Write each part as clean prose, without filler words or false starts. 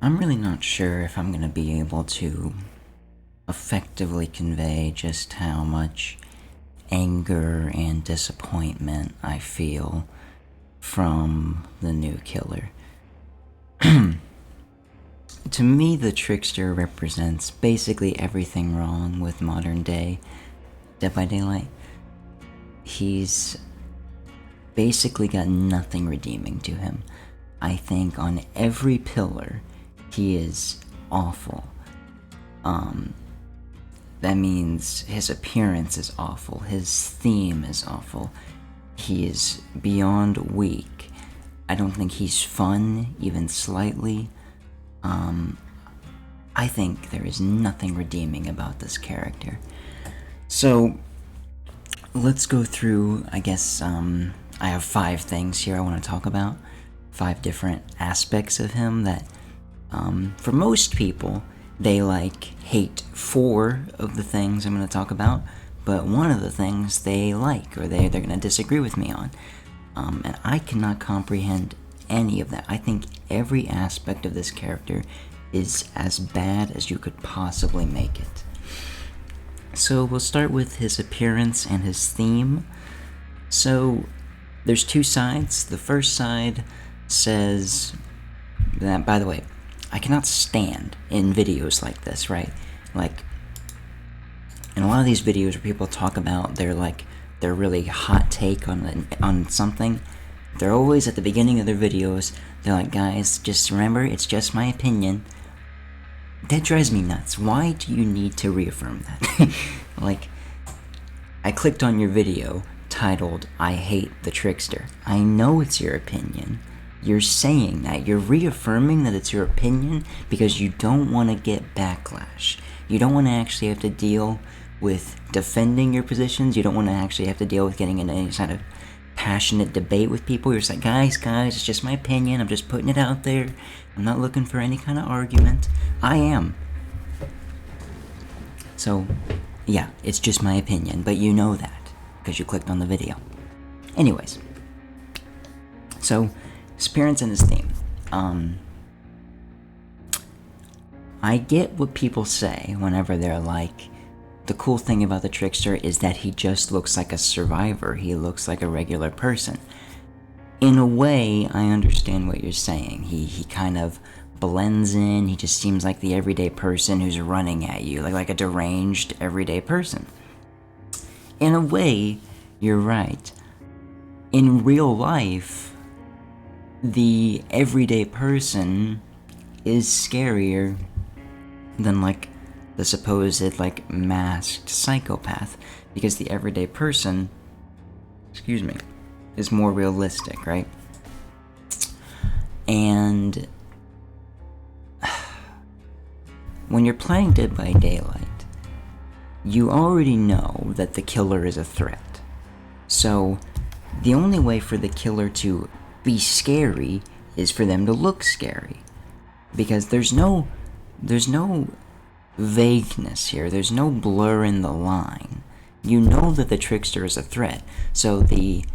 I'm really not sure if I'm going to be able to effectively convey just how much anger and disappointment I feel from the new killer. To me, the Trickster represents basically everything wrong with modern day Dead by Daylight. He's basically got nothing redeeming to him. I think on every pillar, he is awful. That means his appearance is awful, his theme is awful, he is beyond weak. I don't think he's fun, even slightly. I think there is nothing redeeming about this character. So, let's go through, I guess, I have 5 things here I want to talk about. 5 different aspects of him that, for most people, they hate 4 of the things I'm going to talk about, but one of the things they like, or they're going to disagree with me on. And I cannot comprehend any of that. I think every aspect of this character is as bad as you could possibly make it. So we'll start with his appearance and his theme. So there's 2 sides. The first side says that, by the way, I cannot stand in videos like this, right? Like, in a lot of these videos where people talk about their really hot take on something, they're always at the beginning of their videos, they're like, guys, just remember, it's just my opinion. That drives me nuts. Why do you need to reaffirm that? I clicked on your video titled, I hate the Trickster. I know it's your opinion. You're saying that. You're reaffirming that it's your opinion because you don't want to get backlash. You don't want to actually have to deal with defending your positions. You don't want to actually have to deal with getting into any kind of passionate debate with people. You're just like, guys, it's just my opinion. I'm just putting it out there. I'm not looking for any kind of argument. I am. So, yeah, it's just my opinion, but you know that because you clicked on the video. Anyways, so his appearance and his theme. I get what people say whenever they're like, the cool thing about the Trickster is that he just looks like a survivor. He looks like a regular person. In a way, I understand what you're saying. He kind of blends in. He just seems like the everyday person who's running at you, like a deranged everyday person. In a way, you're right. In real life, the everyday person is scarier than the supposed masked psychopath, because the everyday person, is more realistic, right? And when you're playing Dead by Daylight, you already know that the killer is a threat. So the only way for the killer to be scary is for them to look scary, because there's no vagueness here. There's no blur in the line. You know that the Trickster is a threat, so the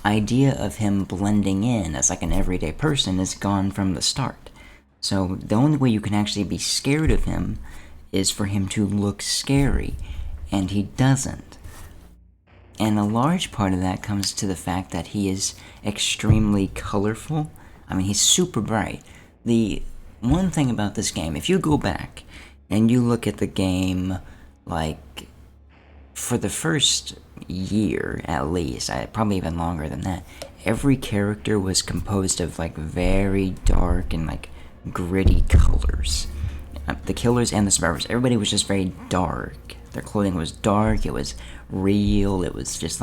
idea of him blending in as an everyday person is gone from the start. So the only way you can actually be scared of him is for him to look scary, and he doesn't. And a large part of that comes to the fact that he is extremely colorful. I mean, he's super bright. The one thing about this game, if you go back and you look at the game, for the first year at least, probably even longer than that, every character was composed of very dark and gritty colors. The killers and the survivors, everybody was just very dark. Their clothing was dark, it was real, it was just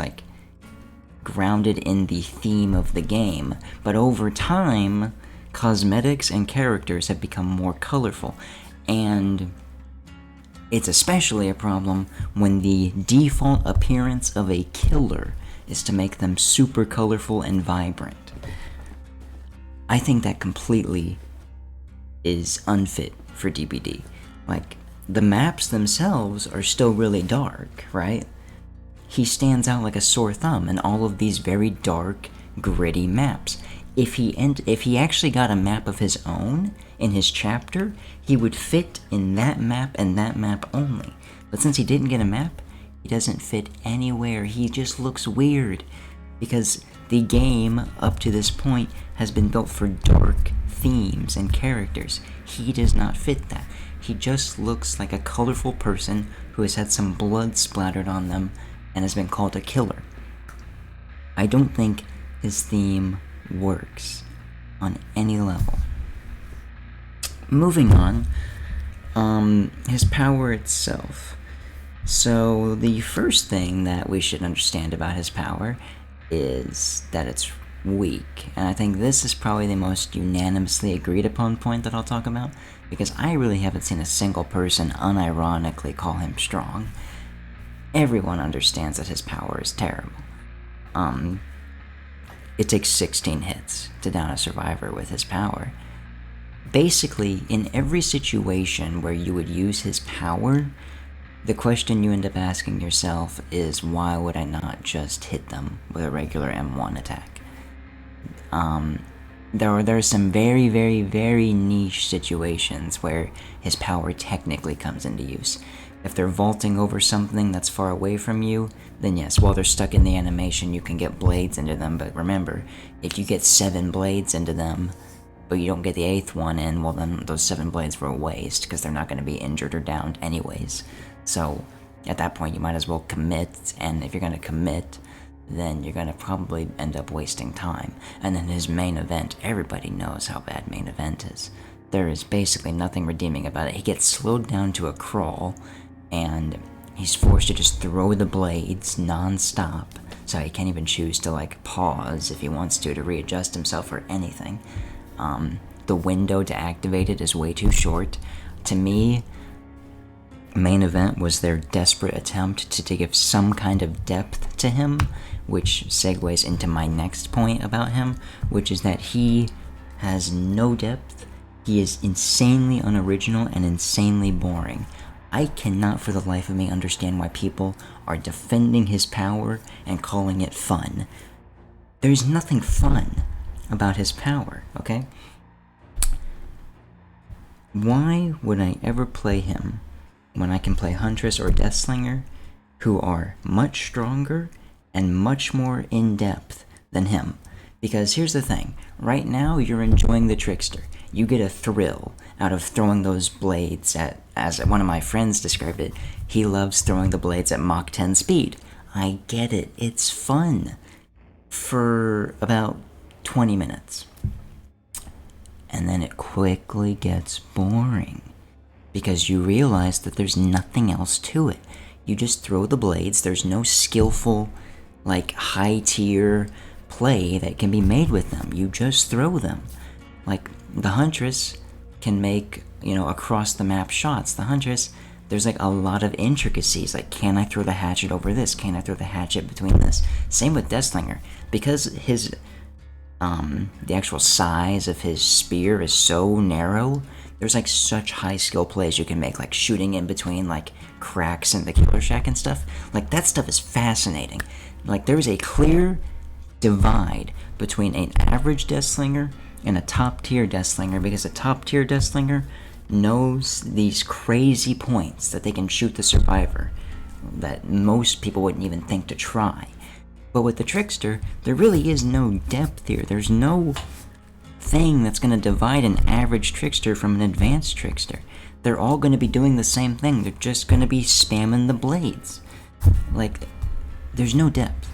grounded in the theme of the game. But over time, cosmetics and characters have become more colorful. And it's especially a problem when the default appearance of a killer is to make them super colorful and vibrant. I think that completely is unfit for DBD. The maps themselves are still really dark, right? He stands out like a sore thumb in all of these very dark, gritty maps. if he actually got a map of his own in his chapter, he would fit in that map and that map only. But since he didn't get a map, he doesn't fit anywhere. He just looks weird because the game up to this point has been built for dark themes and characters. He does not fit that. He just looks like a colorful person who has had some blood splattered on them and has been called a killer. I don't think his theme works on any level. Moving on, his power itself. So the first thing that we should understand about his power is that it's weak, and I think this is probably the most unanimously agreed upon point that I'll talk about, because I really haven't seen a single person unironically call him strong. Everyone understands that his power is terrible. It takes 16 hits to down a survivor with his power. Basically, in every situation where you would use his power, the question you end up asking yourself is, why would I not just hit them with a regular M1 attack? There are some very, very, very niche situations where his power technically comes into use. If they're vaulting over something that's far away from you, then yes, while they're stuck in the animation, you can get blades into them. But remember, if you get 7 blades into them, but you don't get the 8th one in, well then those 7 blades were a waste, because they're not going to be injured or downed anyways. So at that point you might as well commit, and if you're going to commit, then you're going to probably end up wasting time. And then his main event, everybody knows how bad main event is. There is basically nothing redeeming about it. He gets slowed down to a crawl, and he's forced to just throw the blades non-stop, so he can't even choose to like pause if he wants to readjust himself or anything. The window to activate it is way too short. To me, main event was their desperate attempt to give some kind of depth to him, which segues into my next point about him, which is that he has no depth. He is insanely unoriginal and insanely boring. I cannot for the life of me understand why people are defending his power and calling it fun. There's nothing fun about his power, okay? Why would I ever play him when I can play Huntress or Deathslinger, who are much stronger and much more in-depth than him? Because here's the thing, right now you're enjoying the Trickster. You get a thrill out of throwing those blades at, as one of my friends described it, he loves throwing the blades at Mach 10 speed. I get it, it's fun for about 20 minutes. And then it quickly gets boring, because you realize that there's nothing else to it. You just throw the blades, there's no skillful, like, high-tier play that can be made with them. You just throw them. Like, the Huntress can make, across-the-map shots. The Huntress, there's, like, a lot of intricacies. Like, can I throw the hatchet over this? Can I throw the hatchet between this? Same with Deathslinger. Because his, the actual size of his spear is so narrow, there's, like, such high-skill plays you can make, like, shooting in between, like, cracks in the Killer Shack and stuff. Like, that stuff is fascinating. Like, there's a clear divide between an average Deathslinger and a top-tier Deathslinger, because a top-tier Deathslinger knows these crazy points that they can shoot the survivor that most people wouldn't even think to try. But with the Trickster, there really is no depth here. There's no thing that's going to divide an average Trickster from an advanced Trickster. They're all going to be doing the same thing. They're just going to be spamming the blades. Like, there's no depth.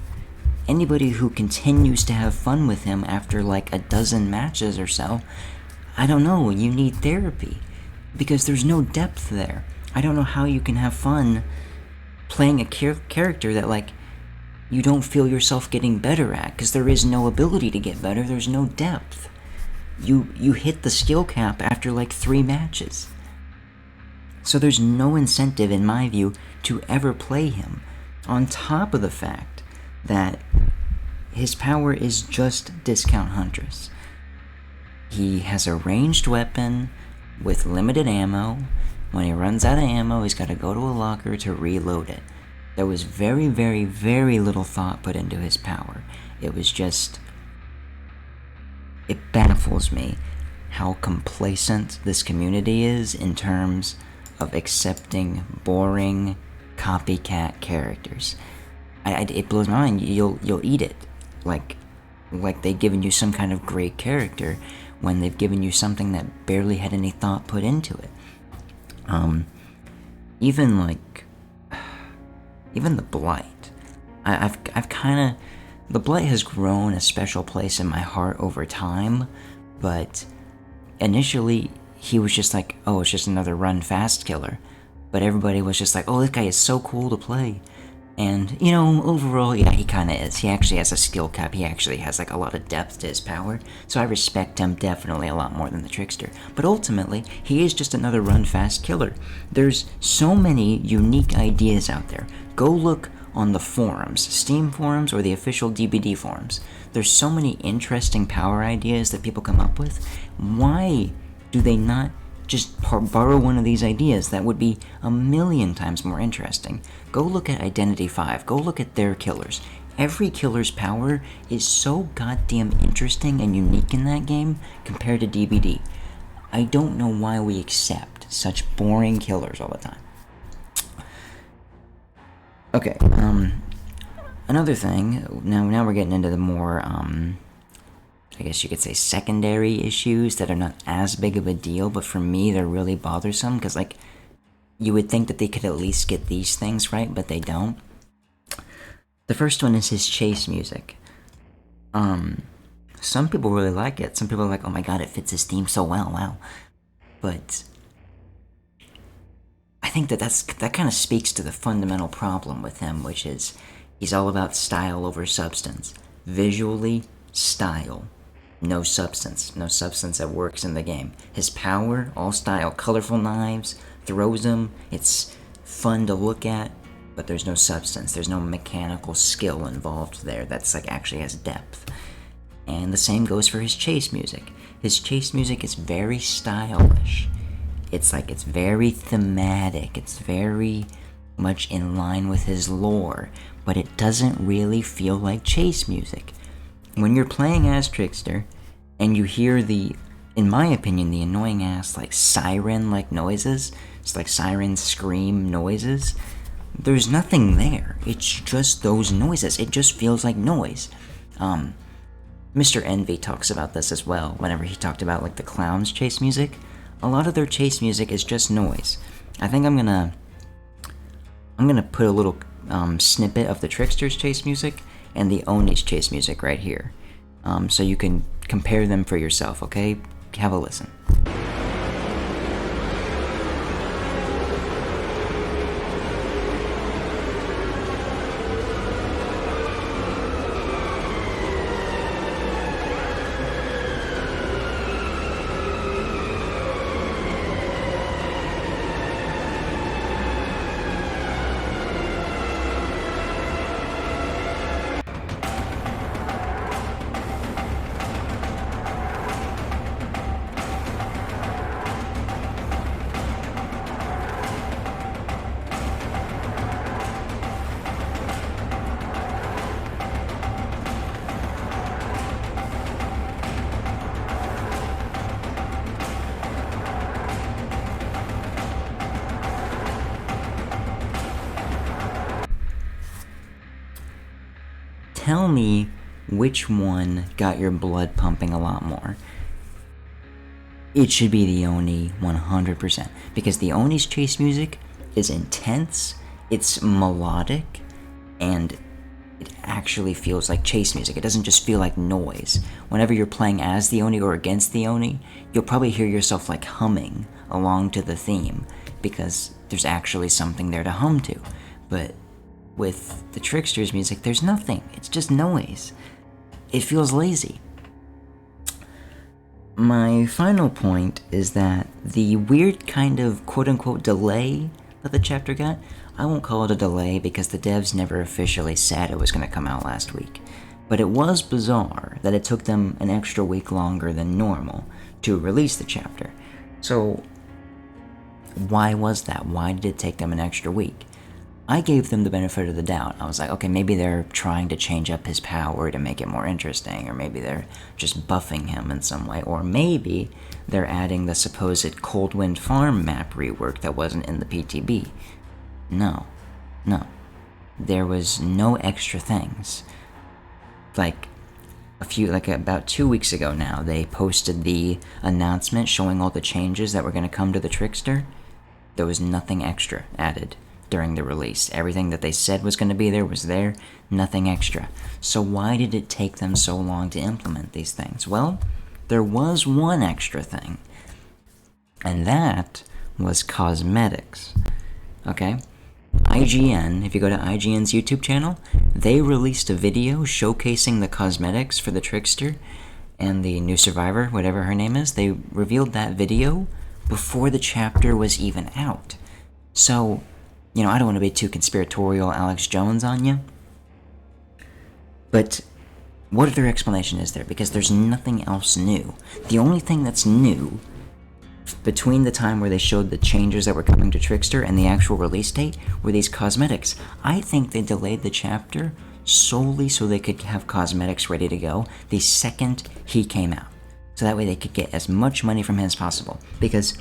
Anybody who continues to have fun with him after like a dozen matches or so, I don't know, you need therapy, because there's no depth there. I don't know how you can have fun playing a character that, like, you don't feel yourself getting better at, because there is no ability to get better. There's no depth. You hit the skill cap after like 3 matches. So there's no incentive, in my view, to ever play him, on top of the fact that his power is just discount Huntress. He has a ranged weapon with limited ammo. When he runs out of ammo, he's got to go to a locker to reload it. There was very, very, very little thought put into his power. It was just it baffles me how complacent this community is in terms of accepting boring copycat characters. It blows my mind. You'll eat it like they've given you some kind of great character when they've given you something that barely had any thought put into it. Even the Blight. I've kind of, the Blight has grown a special place in my heart over time, but initially he was just like, oh, it's just another run fast killer. But everybody was just like, oh, this guy is so cool to play. And, overall, yeah, he kind of is. He actually has a skill cap. He actually has, a lot of depth to his power. So I respect him definitely a lot more than the Trickster. But ultimately, he is just another run-fast killer. There's so many unique ideas out there. Go look on the forums, Steam forums or the official DBD forums. There's so many interesting power ideas that people come up with. Why do they not just borrow one of these ideas? That would be a million times more interesting. Go look at Identity 5. Go look at their killers. Every killer's power is so goddamn interesting and unique in that game compared to DBD. I don't know why we accept such boring killers all the time. Okay, another thing, now we're getting into the more, I guess you could say secondary issues that are not as big of a deal, but for me they're really bothersome, because you would think that they could at least get these things right, but they don't. The first one is his chase music. Some people really like it. Some people are like, oh my god, it fits his theme so well, wow. But I think that kind of speaks to the fundamental problem with him, which is he's all about style over substance. Visually, style. No substance. No substance that works in the game. His power, all style. Colorful knives, throws them. It's fun to look at, but there's no substance. There's no mechanical skill involved there that's actually has depth. And the same goes for his chase music. His chase music is very stylish. It's very thematic. It's very much in line with his lore, but it doesn't really feel like chase music. When you're playing as Trickster, and you hear in my opinion, the annoying ass siren-like noises, it's siren scream noises, there's nothing there. It's just those noises. It just feels like noise. Mr. Envy talks about this as well, whenever he talked about the clowns' chase music. A lot of their chase music is just noise. I think I'm gonna put a little snippet of the Trickster's chase music and the Oni's chase music right here, so you can compare them for yourself, okay? Have a listen. Tell me which one got your blood pumping a lot more. It should be the Oni 100%, because the Oni's chase music is intense, it's melodic, and it actually feels like chase music. It doesn't just feel like noise. Whenever you're playing as the Oni or against the Oni, you'll probably hear yourself humming along to the theme, because there's actually something there to hum to. But with the Trickster's music, there's nothing. It's just noise. It feels lazy. My final point is that the weird kind of quote-unquote delay that the chapter got, I won't call it a delay because the devs never officially said it was going to come out last week. But it was bizarre that it took them an extra week longer than normal to release the chapter. So, why was that? Why did it take them an extra week? I gave them the benefit of the doubt. I was like, okay, maybe they're trying to change up his power to make it more interesting, or maybe they're just buffing him in some way, or maybe they're adding the supposed Coldwind Farm map rework that wasn't in the PTB. No. There was no extra things. Like about 2 weeks ago now, they posted the announcement showing all the changes that were going to come to the Trickster. There was nothing extra added during the release. Everything that they said was going to be there was there, nothing extra. So why did it take them so long to implement these things? Well, there was one extra thing, and that was cosmetics. Okay? IGN, if you go to IGN's YouTube channel, they released a video showcasing the cosmetics for the Trickster and the new survivor, whatever her name is. They revealed that video before the chapter was even out. So, I don't want to be too conspiratorial Alex Jones on you, but what other explanation is there? Because there's nothing else new. The only thing that's new between the time where they showed the changes that were coming to Trickster and the actual release date were these cosmetics. I think they delayed the chapter solely so they could have cosmetics ready to go the second he came out. So that way they could get as much money from him as possible. Because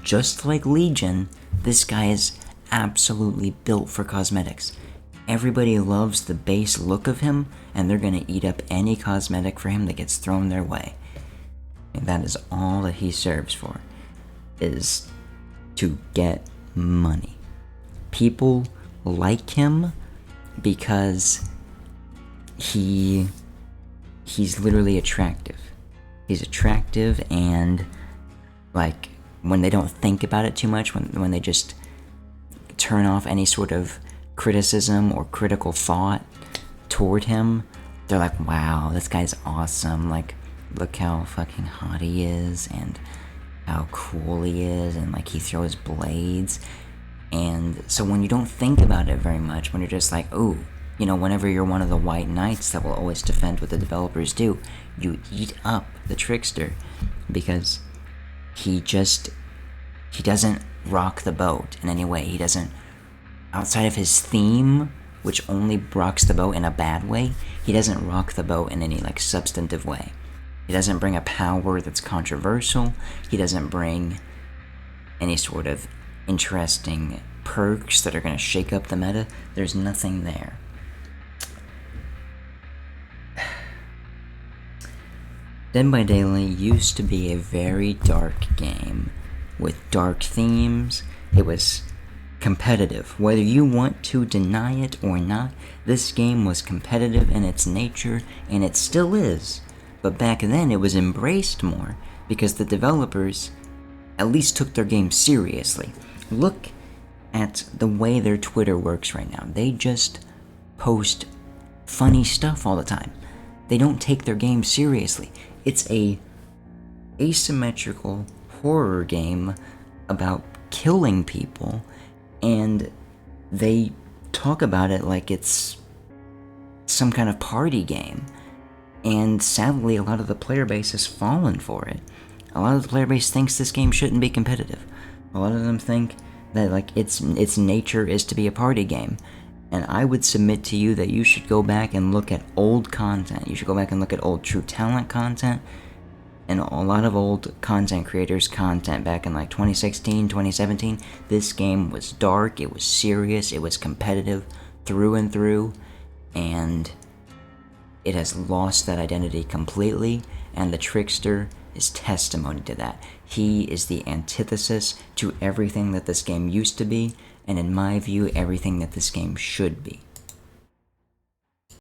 just like Legion, this guy is absolutely built for cosmetics. Everybody loves the base look of him, and they're going to eat up any cosmetic for him that gets thrown their way. And that is all that he serves for, is to get money. People like him because he's literally attractive. He's attractive, and like when they don't think about it too much, when they just turn off any sort of criticism or critical thought toward him, they're like, wow, this guy's awesome. Like, look how fucking hot he is, and how cool he is, and like he throws blades. And so when you don't think about it very much, when you're just like, oh, whenever you're one of the white knights that will always defend what the developers do, you eat up the Trickster because he doesn't rock the boat in any way. He doesn't, outside of his theme, which only rocks the boat in a bad way, he doesn't rock the boat in any like substantive way. He doesn't bring a power that's controversial. He doesn't bring any sort of interesting perks that are going to shake up the meta. There's nothing there. Dead by Daylight used to be a very dark game with dark themes. It was competitive. Whether you want to deny it or not, this game was competitive in its nature, and it still is. But back then, it was embraced more because the developers at least took their game seriously. Look at the way their Twitter works right now. They just post funny stuff all the time. They don't take their game seriously. It's a asymmetrical horror game about killing people, and they talk about it like it's some kind of party game. And sadly, a lot of the player base has fallen for it. A lot of the player base thinks this game shouldn't be competitive. A lot of them think that like its nature is to be a party game. And I would submit to you that you should go back and look at old content. You should go back and look at old True Talent content and a lot of old content creators' content back in like 2016, 2017. This game was dark, it was serious, it was competitive through and through, and it has lost that identity completely, and the Trickster is testimony to that. He is the antithesis to everything that this game used to be, and in my view, everything that this game should be.